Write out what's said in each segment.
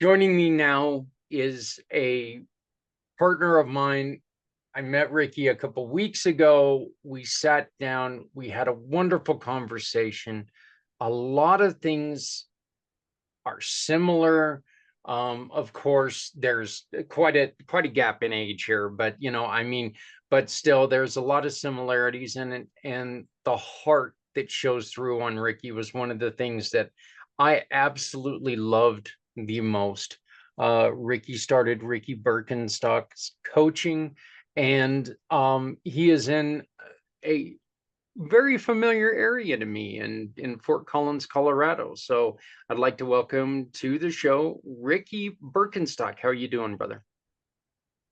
Joining me now is a partner of mine. I met Ricky a couple weeks ago. We sat down, we had a wonderful conversation. A lot of things are similar. Of course, there's quite a gap in age here, but but still there's a lot of similarities in it, and the heart that shows through on Ricky was one of the things that I absolutely loved the most. Ricky started Ricky Birkenstock's coaching, and he is in a very familiar area to me in Fort Collins, Colorado. So I'd like to welcome to the show Ricky Birkenstock. How are you doing, brother?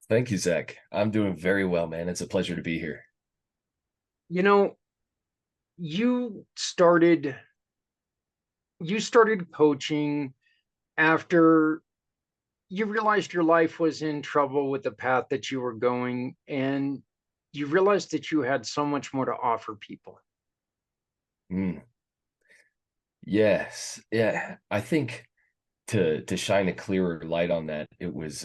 Thank you, Zach. I'm doing very well, man. It's a pleasure to be here. You know, you started you started coaching after you realized your life was in trouble with the path that you were going, and you realized that you had so much more to offer people. Mm, yes. Yeah. I think to shine a clearer light on that, it was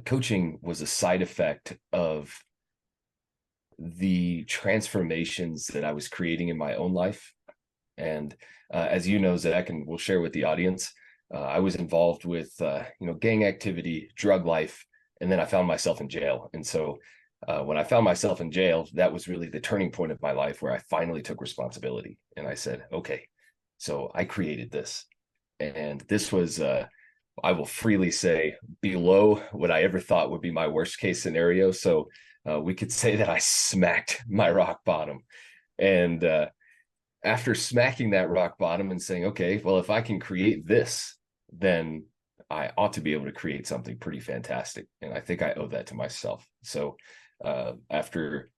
coaching was a side effect of the transformations that I was creating in my own life. And as you know, Zach, and we'll share with the audience, I was involved with gang activity, drug life, and then I found myself in jail. And so when I found myself in jail, that was really the turning point of my life where I finally took responsibility. And I said, okay, so I created this. And this was, I will freely say, below what I ever thought would be my worst case scenario. So we could say that I smacked my rock bottom. And after smacking that rock bottom and saying, okay, well, if I can create this, then I ought to be able to create something pretty fantastic. And I think I owe that to myself. So after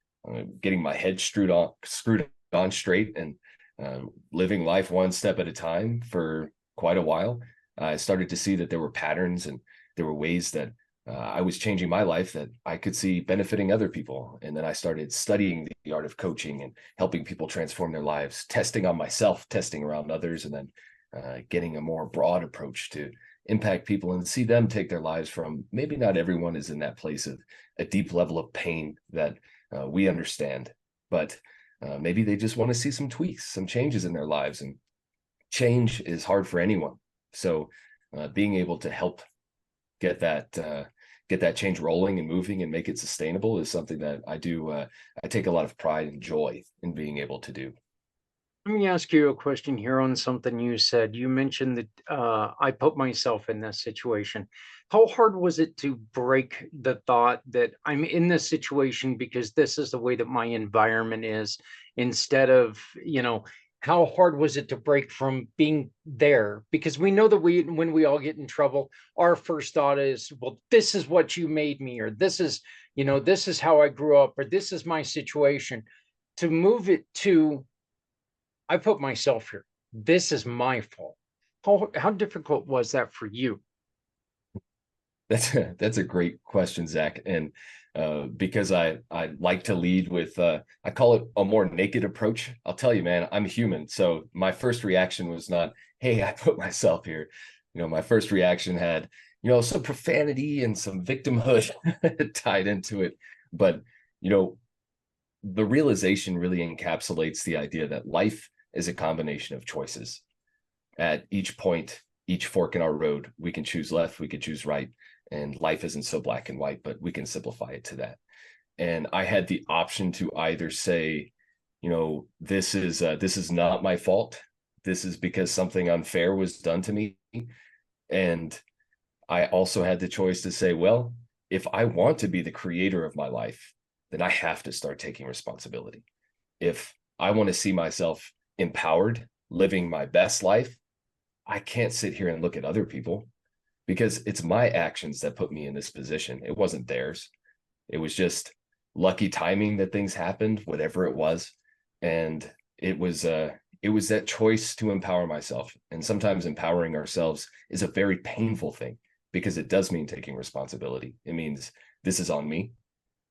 getting my head screwed on straight and living life one step at a time for quite a while, I started to see that there were patterns and there were ways that I was changing my life that I could see benefiting other people. And then I started studying the art of coaching and helping people transform their lives, testing on myself, testing around others, and then getting a more broad approach to impact people and see them take their lives from maybe not everyone is in that place of a deep level of pain that we understand, but maybe they just want to see some tweaks, some changes in their lives. And change is hard for anyone. So being able to help get that get that change rolling and moving and make it sustainable is something that I do. I take a lot of pride and joy in being able to do. Let me ask you a question here on something you said. You mentioned that I put myself in this situation. How hard was it to break the thought that I'm in this situation because this is the way that my environment is, instead of, how hard was it to break from being there? Because we know that when we all get in trouble, our first thought is, well, this is what you made me, or this is how I grew up, or this is my situation. To move it to, I put myself here. This is my fault. How difficult was that for you? That's a great question, Zach. And because I like to lead with I call it a more naked approach. I'll tell you, man, I'm human. So my first reaction was not, hey, I put myself here. My first reaction had, some profanity and some victimhood tied into it. But, you know, the realization really encapsulates the idea that life is a combination of choices. At each point, each fork in our road, we can choose left, we can choose right, and life isn't so black and white, but we can simplify it to that. And I had the option to either say, this is not my fault. This is because something unfair was done to me. And I also had the choice to say, well, if I want to be the creator of my life, then I have to start taking responsibility. If I want to see myself empowered, living my best life, I can't sit here and look at other people because it's my actions that put me in this position. It wasn't theirs. It was just lucky timing that things happened, whatever it was. And it was that choice to empower myself. And sometimes empowering ourselves is a very painful thing because it does mean taking responsibility. It means this is on me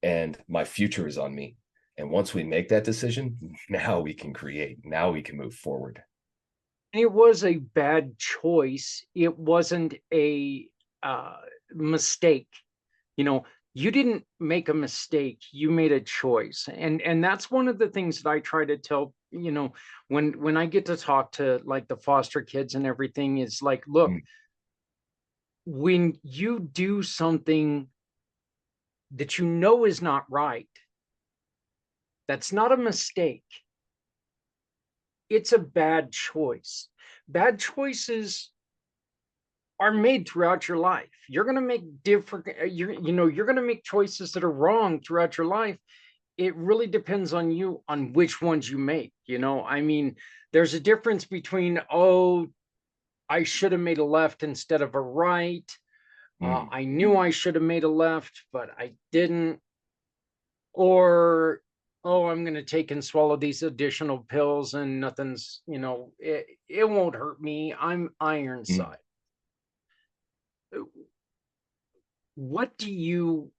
and my future is on me. And once we make that decision, now we can create, now we can move forward. it was a bad choice. It wasn't a uh, mistake. You know, you didn't make a mistake. You made a choice, and that's one of the things that I try to tell. When I get to talk to like the foster kids and everything, is like, look, Mm, when you do something that you know is not right, that's not a mistake. It's a bad choice. Bad choices are made throughout your life. You're going to make different you're going to make choices that are wrong throughout your life. It really depends on you on which ones you make. I mean, there's a difference between, oh, I should have made a left instead of a right. mm, I knew I should have made a left, but I didn't. Or, oh, I'm going to take and swallow these additional pills and nothing's, it won't hurt me. I'm mm. Ironside. What do you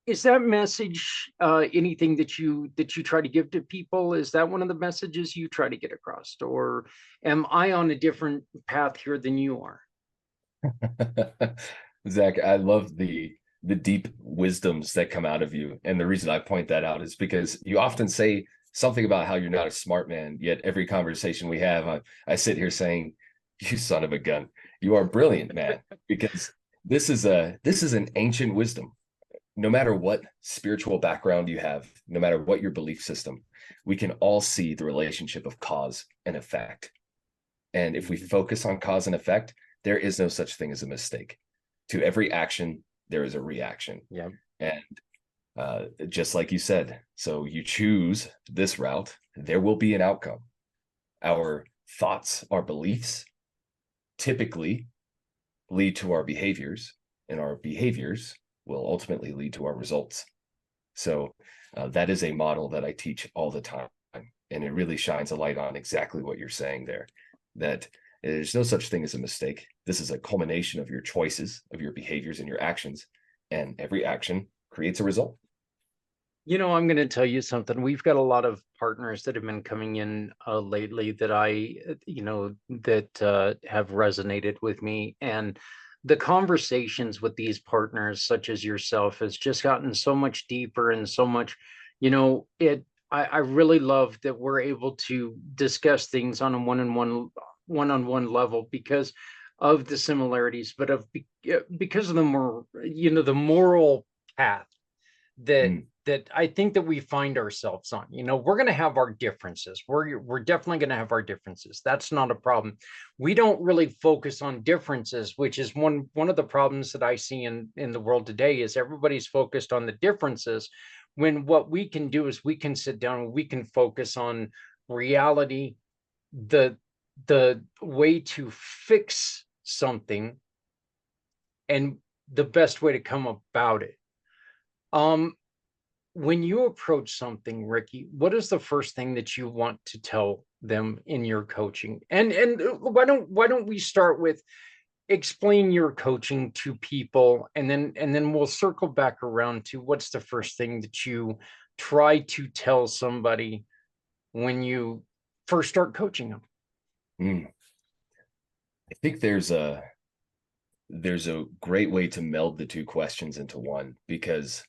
Is that message anything that you try to give to people? Is that one of the messages you try to get across, or am I on a different path here than you are? Zach, I love the deep wisdoms that come out of you. And the reason I point that out is because you often say something about how you're not a smart man, yet every conversation we have, I sit here saying, "You son of a gun, you are brilliant, man," because this is an ancient wisdom. No matter what spiritual background you have, no matter what your belief system, we can all see the relationship of cause and effect. And if we Mhm. focus on cause and effect, there is no such thing as a mistake. To every action, there is a reaction. Yeah. And just like you said, so you choose this route, there will be an outcome. Our thoughts, our beliefs typically lead to our behaviors, and our behaviors will ultimately lead to our results. So that is a model that I teach all the time. And it really shines a light on exactly what you're saying there, that there's no such thing as a mistake. This is a culmination of your choices, of your behaviors and your actions. And every action creates a result. I'm going to tell you something. We've got a lot of partners that have been coming in lately that have resonated with me. And the conversations with these partners, such as yourself, has just gotten so much deeper and so much, I really love that we're able to discuss things on a one-on-one level because of the similarities, but because of the moral path that Mm, that I think that we find ourselves on. We're going to have our differences. We're definitely going to have our differences. That's not a problem. We don't really focus on differences, which is one of the problems that I see in the world today is everybody's focused on the differences when what we can do is we can sit down and we can focus on reality, the the way to fix something and the best way to come about it. Um when you approach something, Ricky, what is the first thing that you want to tell them in your coaching? And why don't we start with explain your coaching to people, and then we'll circle back around to what's the first thing that you try to tell somebody when you first start coaching them? mm. I think there's a great way to meld the two questions into one, because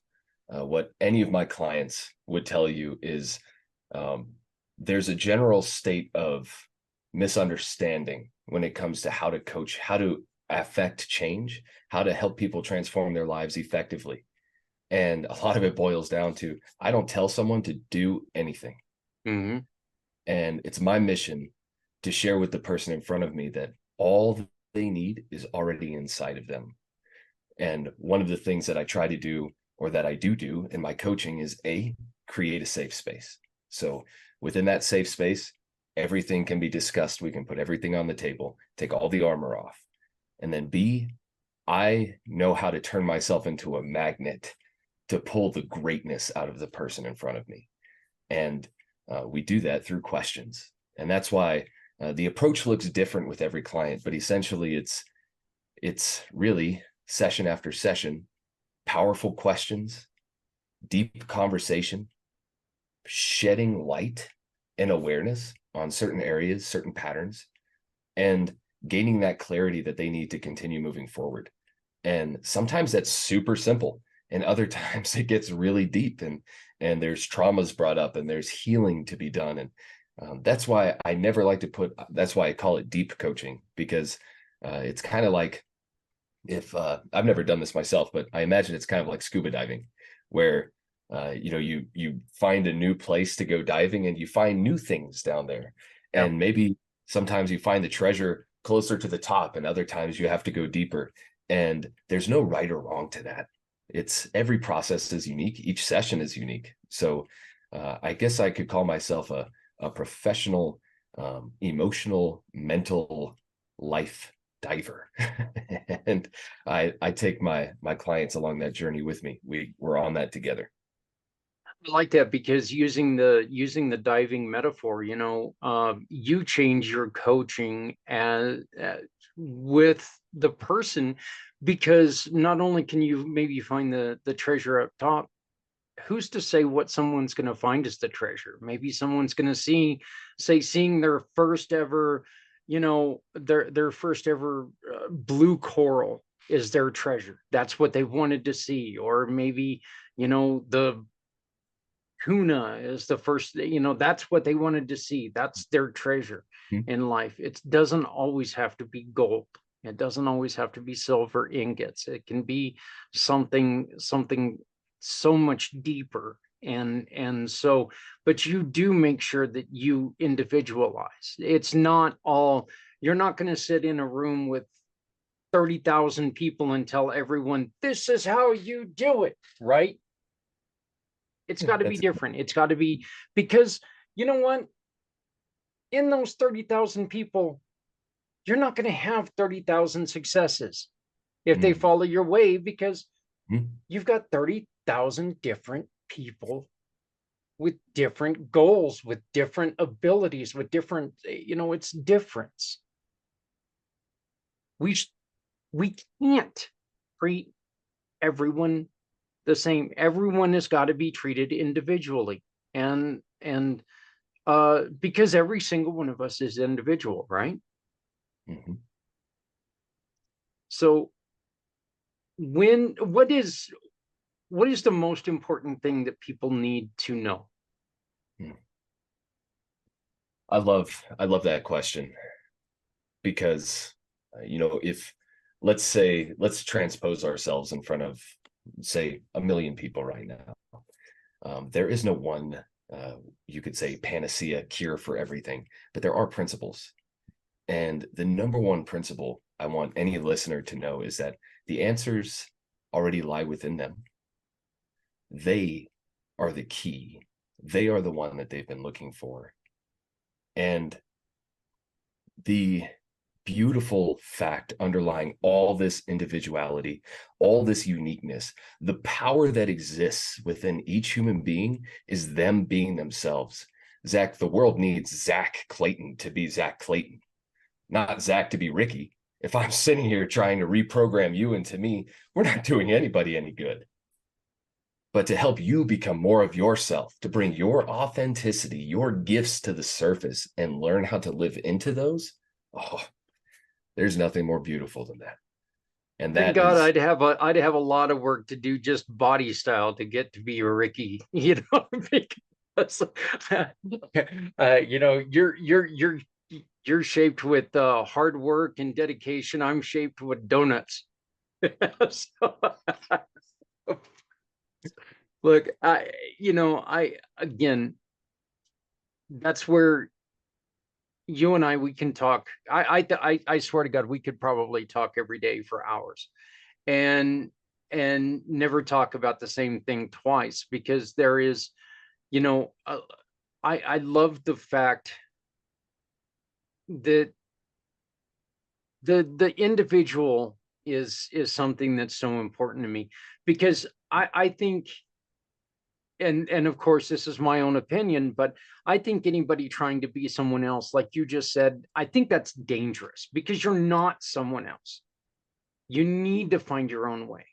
what any of my clients would tell you is um, there's a general state of misunderstanding when it comes to how to coach, how to affect change, how to help people transform their lives effectively. And a lot of it boils down to I don't tell someone to do anything. Hmm. And it's my mission to share with the person in front of me that all they need is already inside of them. And one of the things that I try to do, or that I do in my coaching, is create a safe space. So within that safe space, everything can be discussed. We can put everything on the table, take all the armor off. And then B, I know how to turn myself into a magnet to pull the greatness out of the person in front of me. And we do that through questions. And that's why the approach looks different with every client, but essentially it's really session after session, powerful questions, deep conversation, shedding light and awareness on certain areas, certain patterns, and gaining that clarity that they need to continue moving forward. And sometimes that's super simple, and other times it gets really deep, and there's traumas brought up, and there's healing to be done. And that's why I never like to put. That's why I call it deep coaching, because it's kind of like, if I've never done this myself, but I imagine it's kind of like scuba diving, where you find a new place to go diving, and you find new things down there, Yeah. and maybe sometimes you find the treasure closer to the top, and other times you have to go deeper. And there's no right or wrong to that. It's every process is unique. Each session is unique. So I guess I could call myself a professional, emotional, mental life diver. And I take my clients along that journey with me. We're on that together. I like that, because using the diving metaphor, you change your coaching with the person, because not only can you maybe find the treasure up top, who's to say what someone's going to find as the treasure? Maybe someone's going to seeing their first ever, their first ever blue coral is their treasure. That's what they wanted to see. Or maybe, the tuna is the first, that's what they wanted to see. That's their treasure Mhm. in life. It doesn't always have to be gold. It doesn't always have to be silver ingots. It can be something so much deeper. And so, but you do make sure that you individualize. It's not all, you're not going to sit in a room with 30,000 people and tell everyone, this is how you do it, right? It's got to be That's different. It's got to be, because you know what? In those 30,000 people, you're not going to have 30,000 successes if they mm, follow your way, because mm, you've got 30,000 different people with different goals, with different abilities, with different, it's difference. We we can't treat everyone the same. Everyone has got to be treated individually. And because every single one of us is individual, right? mhm, So when what is the most important thing that people need to know? mm. I love that question, because if, let's transpose ourselves in front of, say, a million people right now. There is no one, uh, you could say, panacea cure for everything, but there are principles. And the number one principle I want any listener to know is that the answers already lie within them. They are the key. They are the one that they've been looking for. And the beautiful fact underlying all this individuality, all this uniqueness, the power that exists within each human being is them being themselves. Zach, the world needs Zach Clayton to be Zach Clayton, not Zach to be Ricky. If I'm sitting here trying to reprogram you into me, we're not doing anybody any good. But to help you become more of yourself, to bring your authenticity, your gifts to the surface, and learn how to live into those, oh, there's nothing more beautiful than that. And Thank that God, is, I'd have a lot of work to do just body style to get to be a Ricky, because you're shaped with hard work and dedication. I'm shaped with donuts. So, look, I again, that's where you and I we can talk. I swear to God, we could probably talk every day for hours, and never talk about the same thing twice, because there is, you know, uh, I love the fact that the individual is something that's so important to me, because I think, and of course this is my own opinion, but I think anybody trying to be someone else, like you just said, I think that's dangerous, because you're not someone else. You need to find your own way.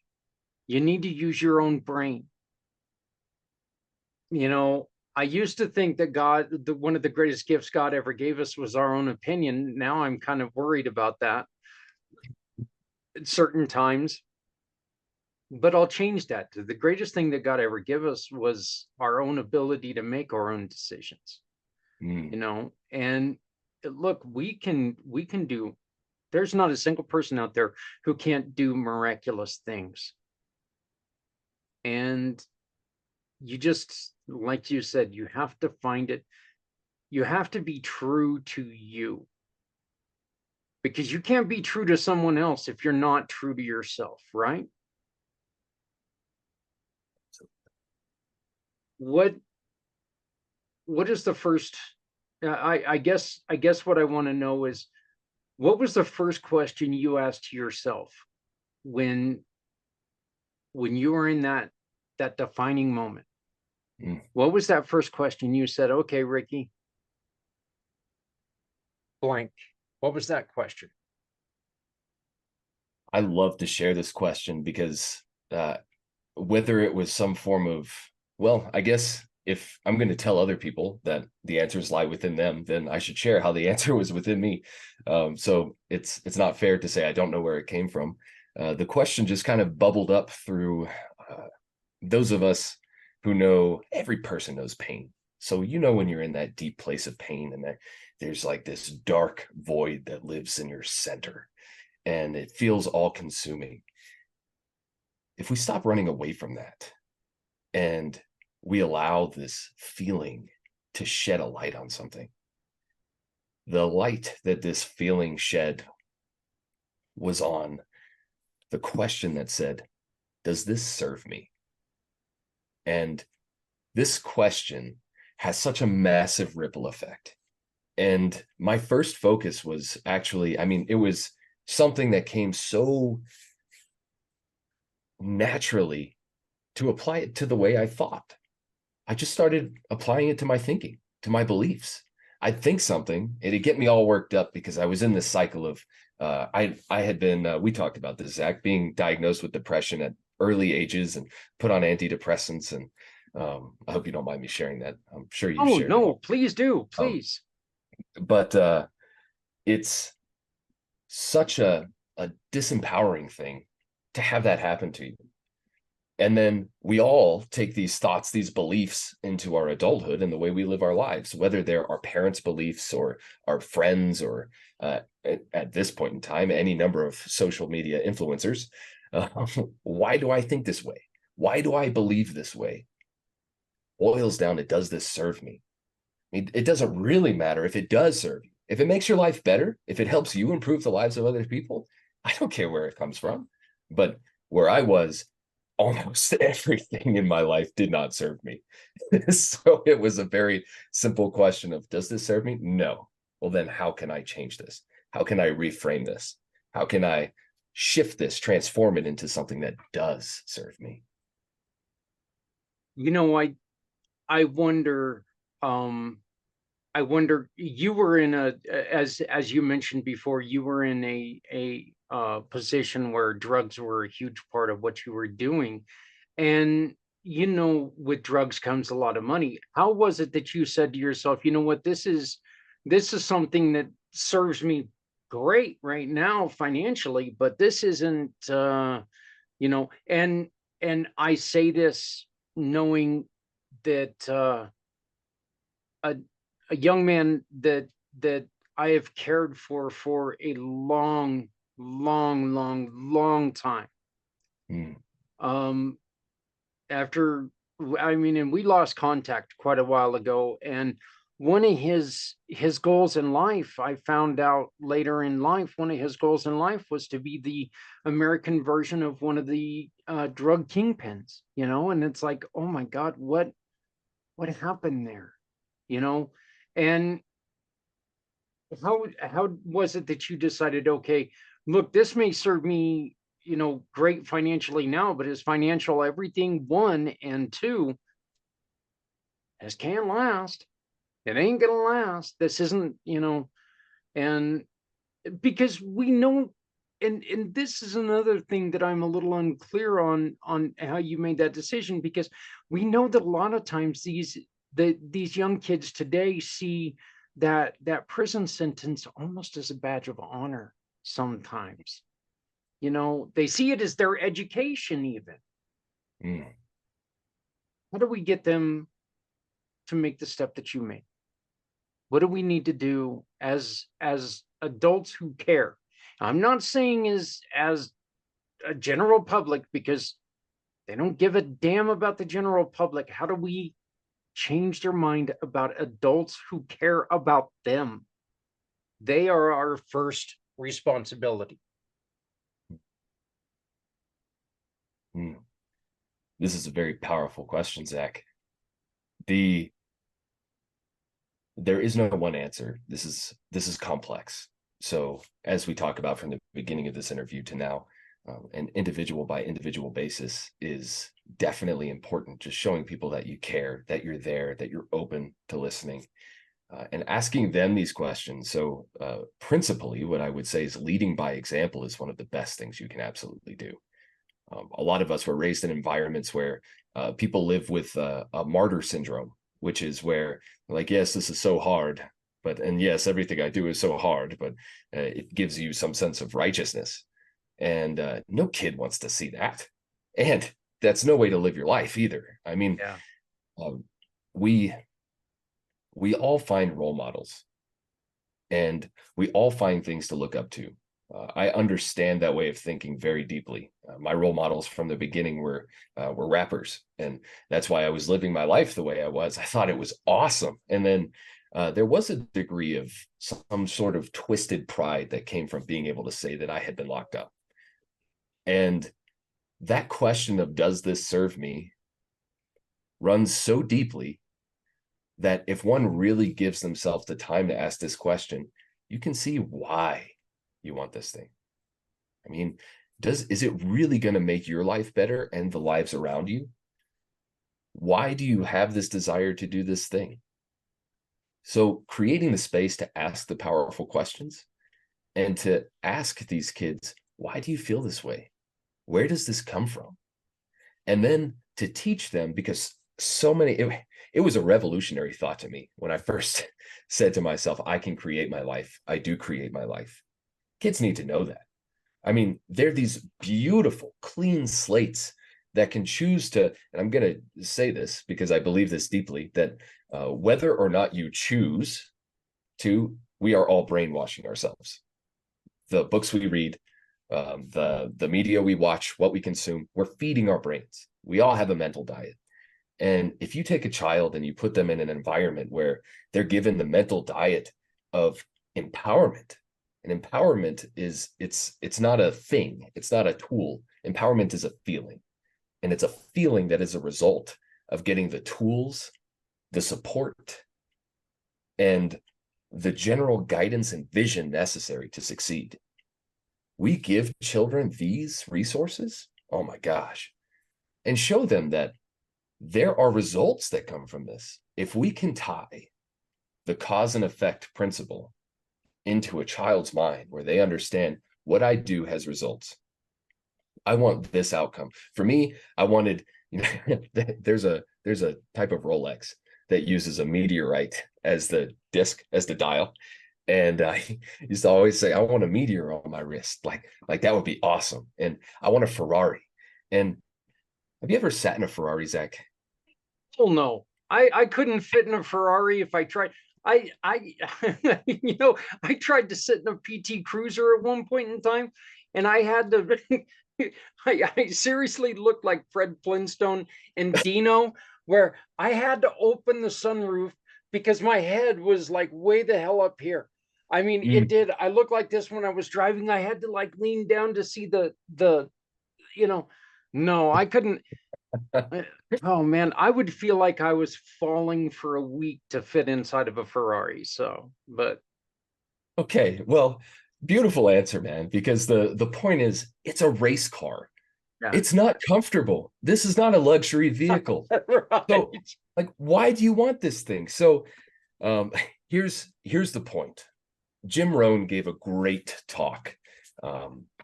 You need to use your own brain. you know I used to think that one of the greatest gifts God ever gave us was our own opinion. Now I'm kind of worried about that at certain times, but I'll change that to the greatest thing that God ever gave us was our own ability to make our own decisions, Mm. and look, we can do, there's not a single person out there who can't do miraculous things. And you just, like you said, you have to find it. You have to be true to you, because you can't be true to someone else if you're not true to yourself, right? What what is the first I guess what I want to know is, what was the first question you asked yourself when you were in that defining moment? Mm. What was that first question you said, okay, Ricky, blank? What was that question? I love to share this question because whether it was some form of, well, I guess if I'm going to tell other people that the answers lie within them, then I should share how the answer was within me. So it's not fair to say I don't know where it came from. The question just kind of bubbled up through those of us who know, every person knows pain. So when you're in that deep place of pain and that there's like this dark void that lives in your center and it feels all consuming. If we stop running away from that and we allow this feeling to shed a light on something, the light that this feeling shed was on the question that said, does this serve me? And this question has such a massive ripple effect. And my first focus was actually, I mean, it was something that came so naturally to apply it to the way I thought. I just started applying it to my thinking, to my beliefs. I'd think something, it'd get me all worked up because I was in this cycle of, I had been, we talked about this, Zach, being diagnosed with depression at early ages and put on antidepressants. And I hope you don't mind me sharing that. I'm sure you've Oh shared it no, all. please do, Um, please. but it's such a disempowering thing to have that happen to you. And then we all take these thoughts, these beliefs into our adulthood and the way we live our lives, whether they're our parents' beliefs or our friends or at this point in time, any number of social media influencers. Uh, why do I think this way? Why do I believe this way? Boils down to, does this serve me? I mean, it doesn't really matter if it does serve you. If it makes your life better, if it helps you improve the lives of other people, I don't care where it comes from. But where I was, almost everything in my life did not serve me. So it was a very simple question of, does this serve me? No. Well, then how can I change this? How can I reframe this? How can I shift this, transform it into something that does serve me? You know, I wonder, um, you were in as you mentioned before, you were in a position where drugs were a huge part of what you were doing. And with drugs comes a lot of money. How was it that you said to yourself, you know what, this is something that serves me great right now financially, but this isn't and I say this knowing that a a young man that I have cared for a long, long, long, long time. Mm, Um, after I mean, and we lost contact quite a while ago. And one of his goals in life, I found out later in life, one of his goals in life was to be the American version of one of the drug kingpins. And it's like, oh my God, what happened there? You know, and how was it that you decided, okay, look, this may serve me, great financially now, but is financial everything? One, and two, this can't last. It ain't gonna last. This isn't, and because we know, and this is another thing that I'm a little unclear on how you made that decision, because we know that a lot of times these young kids today see that prison sentence almost as a badge of honor sometimes. They see it as their education even. Mm, How do we get them to make the step that you made? What do we need to do as adults who care? I'm not saying as a general public, because they don't give a damn about the general public. How do we change their mind about adults who care about them? They are our first responsibility. mm. This is a very powerful question, Zach. The There is no one answer. This is complex. So as we talk about from the beginning of this interview to now, an individual by individual basis is definitely important. Just showing people that you care, that you're there, that you're open to listening, and asking them these questions. So principally, what I would say is leading by example is one of the best things you can absolutely do. A lot of us were raised in environments where people live with a martyr syndrome, which is where, like, yes, this is so hard, and yes, everything I do is so hard, but it gives you some sense of righteousness. And no kid wants to see that. And that's no way to live your life either. I mean, Yeah. um, we we all find role models, and we all find things to look up to. I understand that way of thinking very deeply. My role models from the beginning were rappers, and that's why I was living my life the way I was. I thought it was awesome, and then there was a degree of some sort of twisted pride that came from being able to say that I had been locked up. And that question of does this serve me runs so deeply that if one really gives themselves the time to ask this question, you can see why you want this thing. I mean, is it really going to make your life better and the lives around you? Why do you have this desire to do this thing? So creating the space to ask the powerful questions and to ask these kids, why do you feel this way? Where does this come from? And then to teach them, because it was a revolutionary thought to me when I first said to myself, I can create my life. I do create my life. Kids need to know that. I mean, they're these beautiful, clean slates that can choose to, and I'm going to say this because I believe this deeply, that whether or not you choose to, we are all brainwashing ourselves. The books we read, the media we watch, what we consume, we're feeding our brains. We all have a mental diet. And if you take a child and you put them in an environment where they're given the mental diet of empowerment, and empowerment is it's not a thing, it's not a tool. Empowerment is a feeling. And it's a feeling that is a result of getting the tools, the support, and the general guidance and vision necessary to succeed. We give children these resources, oh my gosh, and show them that there are results that come from this. If we can tie the cause and effect principle into a child's mind where they understand what I do has results. I want this outcome. For me, I wanted, there's a type of Rolex that uses a meteorite as the disc, as the dial. And I used to always say, I want a meteor on my wrist. Like that would be awesome. And I want a Ferrari. And have you ever sat in a Ferrari, Zach? Oh no, I couldn't fit in a Ferrari if I tried. I I tried to sit in a PT Cruiser at one point in time, and I had to. I seriously looked like Fred Flintstone and Dino, where I had to open the sunroof because my head was like way the hell up here. I mean, it Mm. did. I looked like this when I was driving. I had to like lean down to see the you know. No, I couldn't. Oh man, I would feel like I was falling for a week to fit inside of a Ferrari. So, but Okay, well, beautiful answer, man, because the point is it's a race car. yeah, It's not comfortable. This is not a luxury vehicle. So, right. like, why do you want this thing? So, um, here's the point. Jim Rohn gave a great talk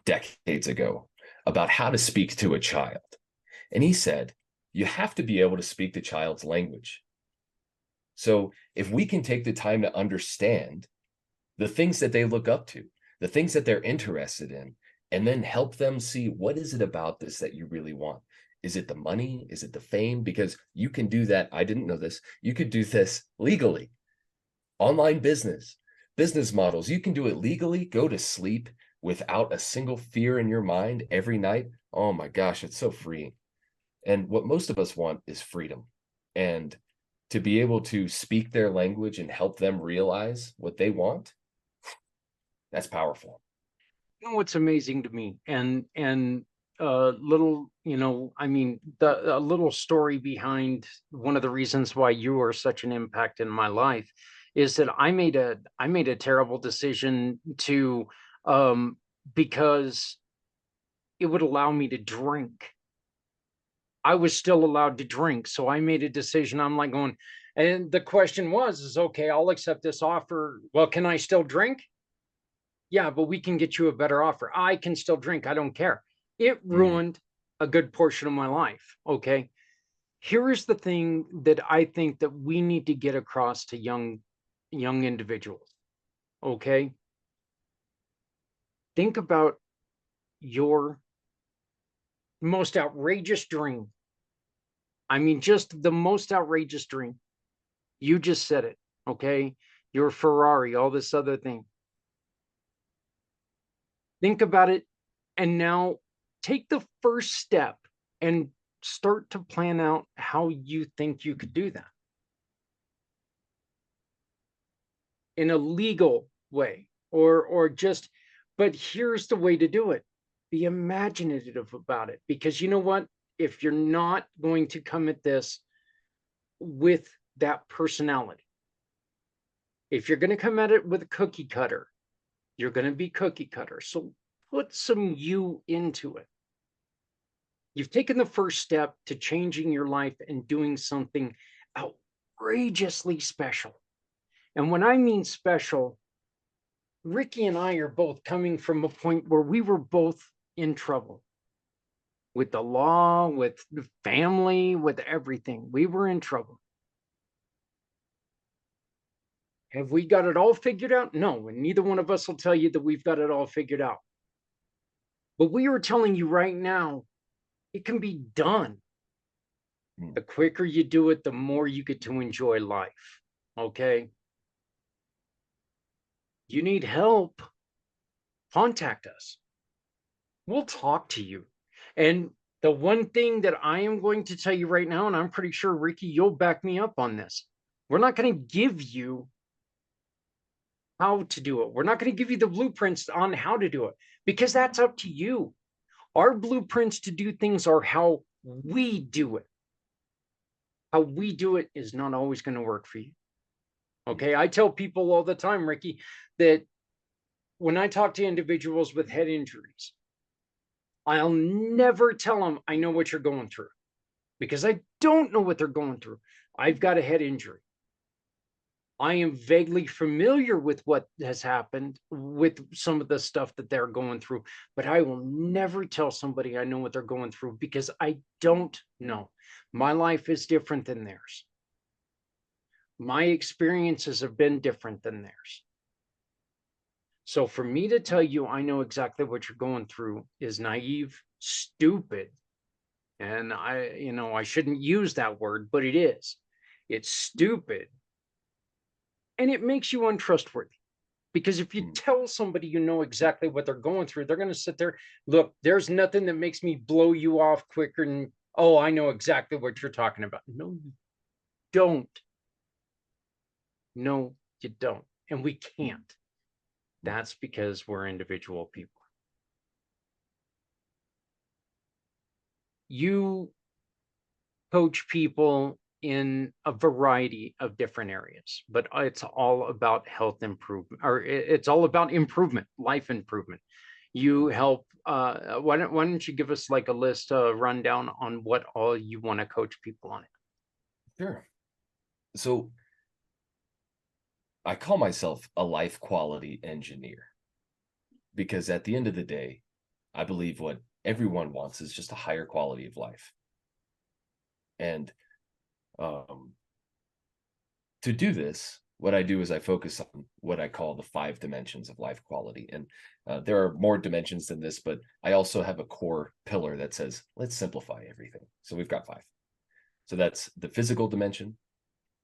decades ago about how to speak to a child, and he said you have to be able to speak the child's language. So if we can take the time to understand the things that they look up to, the things that they're interested in, and then help them see, what is it about this that you really want? Is it the money? Is it the fame? Because you can do that. I didn't know this. You could do this legally. Online business models. You can do it legally, go to sleep without a single fear in your mind every night. Oh my gosh, it's so freeing. And what most of us want is freedom. And to be able to speak their language and help them realize what they want, that's powerful. You know what's amazing to me, and little, I mean, the a little story behind one of the reasons why you are such an impact in my life is that I made a terrible decision to um because it would allow me to drink. I was still allowed to drink, so I made a decision. I'm like going, and the question was, is okay, I'll accept this offer. Well, can I still drink? Yeah, but we can get you a better offer. I can still drink. I don't care. It Mm, ruined a good portion of my life. Okay. Here is the thing that I think that we need to get across to young individuals. Okay. Think about your most outrageous dream. I mean, just the most outrageous dream. You just said it. Okay. Your Ferrari, all this other thing. Think about it. And now take the first step and start to plan out how you think you could do that in a legal way, or just, but here's the way to do it. Be imaginative about it, because you know what? If you're not going to come at this with that personality, if you're going to come at it with a cookie cutter, you're going to be cookie cutter. So put some you into it. You've taken the first step to changing your life and doing something outrageously special. And when I mean special, Ricky and I are both coming from a point where we were both in trouble with the law, with the family, with everything. We were in trouble. Have we got it all figured out? No, and neither one of us will tell you that we've got it all figured out. But we are telling you right now, it can be done. mm, The quicker you do it, the more you get to enjoy life. Okay. You need help, contact us. We'll talk to you. And the one thing that I am going to tell you right now, and I'm pretty sure, Ricky, you'll back me up on this. We're not going to give you how to do it. We're not going to give you the blueprints on how to do it, because that's up to you. Our blueprints to do things are how we do it. How we do it is not always going to work for you. mm, Okay. I tell people all the time, Ricky, that when I talk to individuals with head injuries, I'll never tell them I know what you're going through, because I don't know what they're going through. I've got a head injury. I am vaguely familiar with what has happened with some of the stuff that they're going through, but I will never tell somebody I know what they're going through, because I don't know. My life is different than theirs. My experiences have been different than theirs. So for me to tell you I know exactly what you're going through is naive, stupid, and I shouldn't use that word, but it is. It's stupid, and it makes you untrustworthy, because if you mm, tell somebody you know exactly what they're going through, they're going to sit there. Look, there's nothing that makes me blow you off quicker than, oh, I know exactly what you're talking about. No, you don't. No, you don't. And we can't. mm. That's because we're individual people. You coach people in a variety of different areas, but it's all about health improvement, or it's all about improvement, life improvement. You help. Why don't you give us like a list, a rundown on what all you want to coach people on it? Sure. So I call myself a life quality engineer because at the end of the day, I believe what everyone wants is just a higher quality of life. And um, to do this, what I do is I focus on what I call the 5 dimensions of life quality. And there are more dimensions than this, but I also have a core pillar that says, let's simplify everything. So we've got 5. So that's the physical dimension,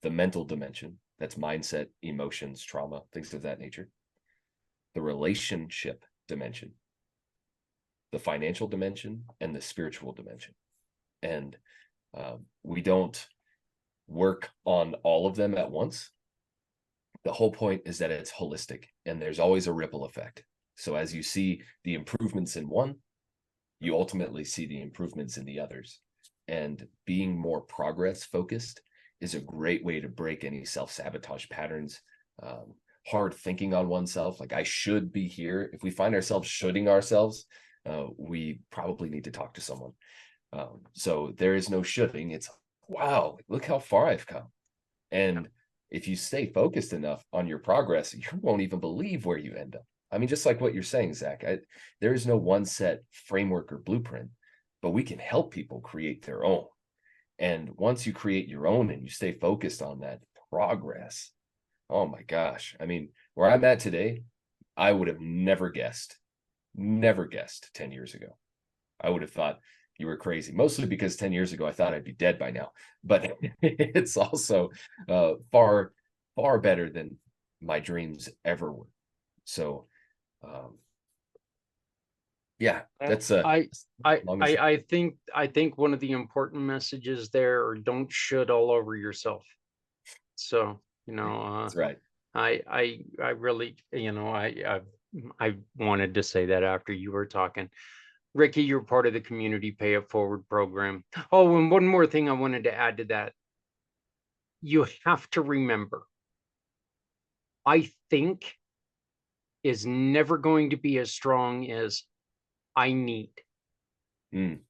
the mental dimension, that's mindset, emotions, trauma, things of that nature, the relationship dimension, the financial dimension, and the spiritual dimension. And we don't work on all of them at once. The whole point is that it's holistic and there's always a ripple effect. So as you see the improvements in one, you ultimately see the improvements in the others. And being more progress focused is a great way to break any self-sabotage patterns, hard thinking on oneself, like I should be here. If we find ourselves shoulding ourselves, we probably need to talk to someone. So there is no shoulding. It's, wow, look how far I've come. And if you stay focused enough on your progress, you won't even believe where you end up. I mean, just like what you're saying, Zach, there is no one set framework or blueprint, but we can help people create their own. And once you create your own and you stay focused on that progress, oh my gosh. I mean, where I'm at today, I would have never guessed 10 years ago. I would have thought you were crazy, mostly because 10 years ago, I thought I'd be dead by now. But it's also far, far better than my dreams ever were. So, yeah, that's long and short. I think one of the important messages there are don't should all over yourself. So, That's right. I really, I wanted to say that after you were talking. Ricky, you're part of the Community Pay It Forward program. Oh, and one more thing I wanted to add to that. You have to remember, I think is never going to be as strong as I need. Mm.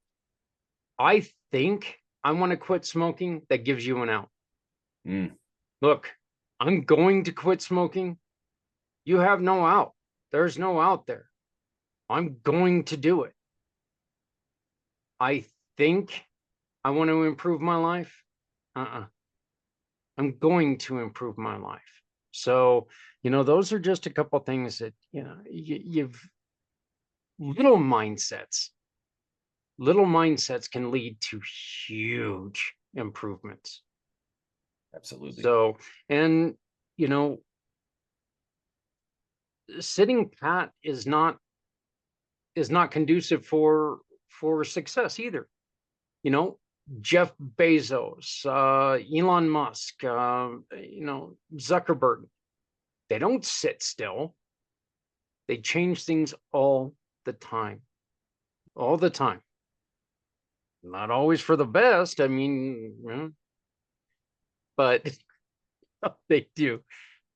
I think I want to quit smoking. That gives you an out. Mm. Look, I'm going to quit smoking. You have no out. There's no out there. I'm going to do it. I think I want to improve my life. I'm going to improve my life. So, those are just a couple things that, you've little mindsets. Little mindsets can lead to huge improvements. Absolutely. So, and, sitting pat is not conducive for success either. Jeff Bezos, Elon Musk, Zuckerberg, they don't sit still. They change things all the time. All the time. Not always for the best. I mean, but they do.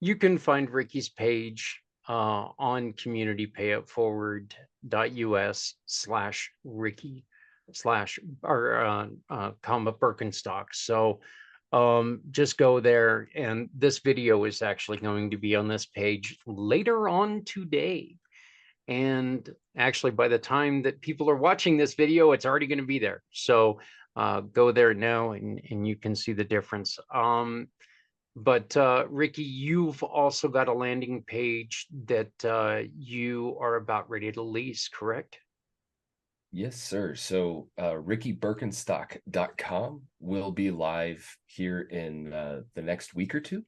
You can find Ricky's page on communitypayitforward.us/Ricky comma Birkenstock. So just go there, and this video is actually going to be on this page later on today. And actually, by the time that people are watching this video, it's already going to be there. So go there now and you can see the difference. But Ricky, you've also got a landing page that you are about ready to lease, correct? Yes, sir. So rickybirkenstock.com will be live here in the next week or two.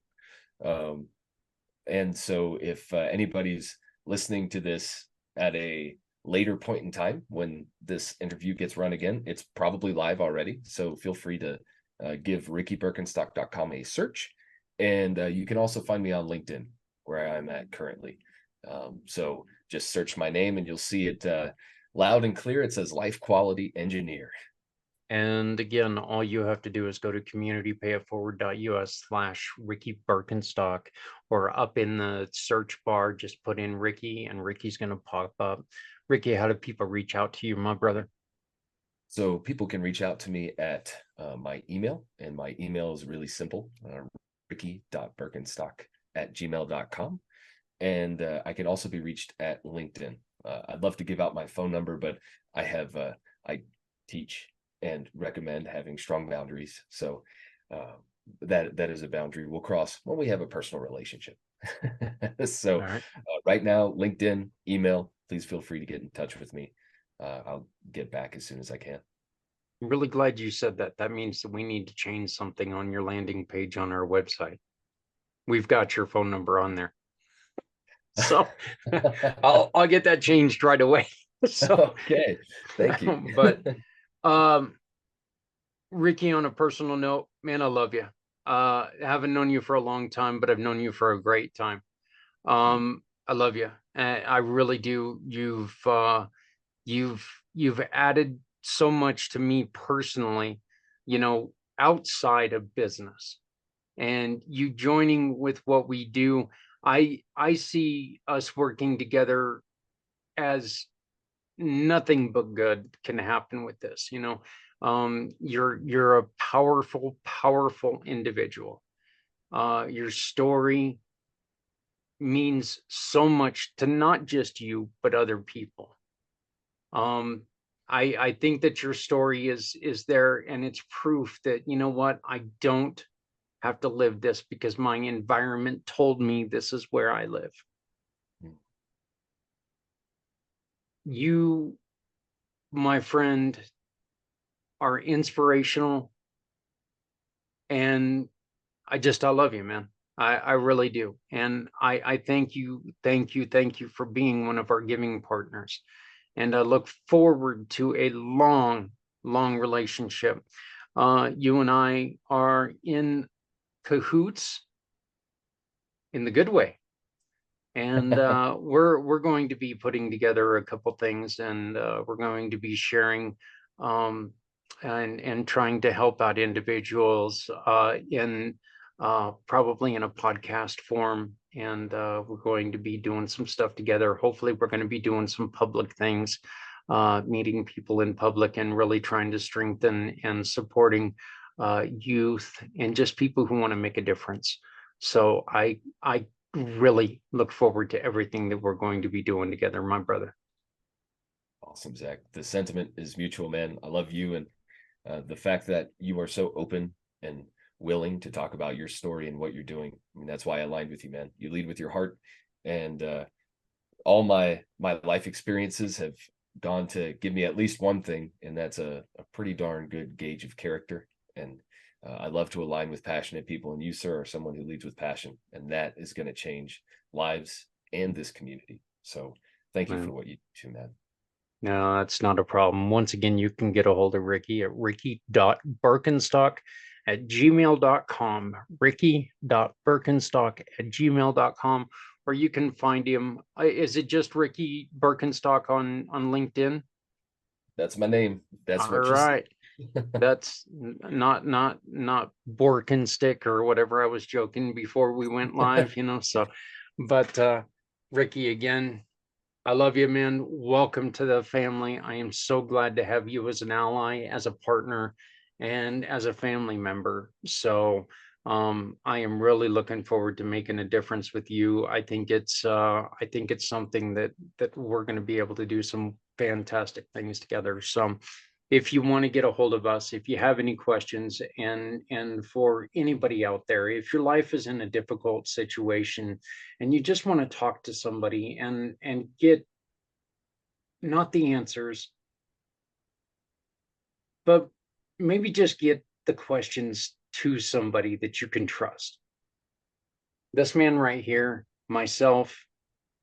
And so if anybody's listening to this at a later point in time when this interview gets run again, it's probably live already. So feel free to give rickybirkenstock.com a search. And you can also find me on LinkedIn, where I'm at currently. So just search my name and you'll see it loud and clear. It says Life Quality Engineer. And again, all you have to do is go to communitypayitforward.us/Ricky Birkenstock, or up in the search bar, just put in Ricky and Ricky's going to pop up. Ricky, how do people reach out to you, my brother? So people can reach out to me at my email, and my email is really simple, ricky.birkenstock@gmail.com. And I can also be reached at LinkedIn. I'd love to give out my phone number, but I teach and recommend having strong boundaries. So that is a boundary we'll cross when we have a personal relationship. So All right. right now, LinkedIn, email, please feel free to get in touch with me. I'll get back as soon as I can. I'm really glad you said that. That means that we need to change something on your landing page on our website. We've got your phone number on there. So I'll get that changed right away. So Okay, thank you. but um Ricky, on a personal note, man, I love you. I haven't known you for a long time, but I've known you for a great time. I love you. I really do. You've you've added so much to me personally, you know, outside of business. And you joining with what we do, I see us working together as nothing but good can happen with this, you know. You're a powerful individual. Your story means so much to not just you but other people. Um i i think that your story is there, and it's proof that, you know what, I don't have to live this because my environment told me this is where I live. You, my friend, are inspirational, and I love you, man. I really do. And I thank you for being one of our giving partners. And I look forward to a long relationship. You and I are in cahoots in the good way. And we're going to be putting together a couple things, and we're going to be sharing um, and trying to help out individuals in probably in a podcast form. And we're going to be doing some stuff together. Hopefully, we're going to be doing some public things, meeting people in public, and really trying to strengthen and supporting youth and just people who want to make a difference. So I really look forward to everything that we're going to be doing together, my brother. Awesome, Zach. The sentiment is mutual, man. I love you, and the fact that you are so open and willing to talk about your story and what you're doing. I mean, that's why I aligned with you, man. You lead with your heart, and all my life experiences have gone to give me at least one thing, and that's a pretty darn good gauge of character. And I love to align with passionate people, and you, sir, are someone who leads with passion, and that is going to change lives and this community. So thank you for Man, what you do, man. no, that's not a problem. Once again, you can get a hold of Ricky at ricky.birkenstock@gmail.com, ricky.birkenstock@gmail.com, or you can find him. Is it just Ricky Birkenstock on LinkedIn? That's my name. That's All what you see. right. That's not Borkenstick or whatever I was joking before we went live, you know. So, but Ricky, again, I love you, man. Welcome to the family. I am so glad to have you as an ally, as a partner, and as a family member. So I am really looking forward to making a difference with you. I think it's something that we're going to be able to do some fantastic things together. So if you want to get a hold of us, if you have any questions, and for anybody out there, if your life is in a difficult situation and you just want to talk to somebody and get not the answers, but maybe just get the questions to somebody that you can trust. This man right here, myself,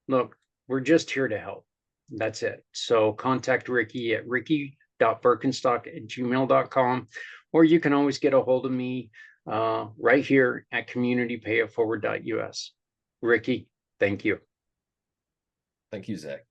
look, we're just here to help. That's it. So contact Ricky at ricky.birkenstock@gmail.com, or you can always get a hold of me right here at communitypayitforward.us. Ricky, thank you. Thank you, Zach.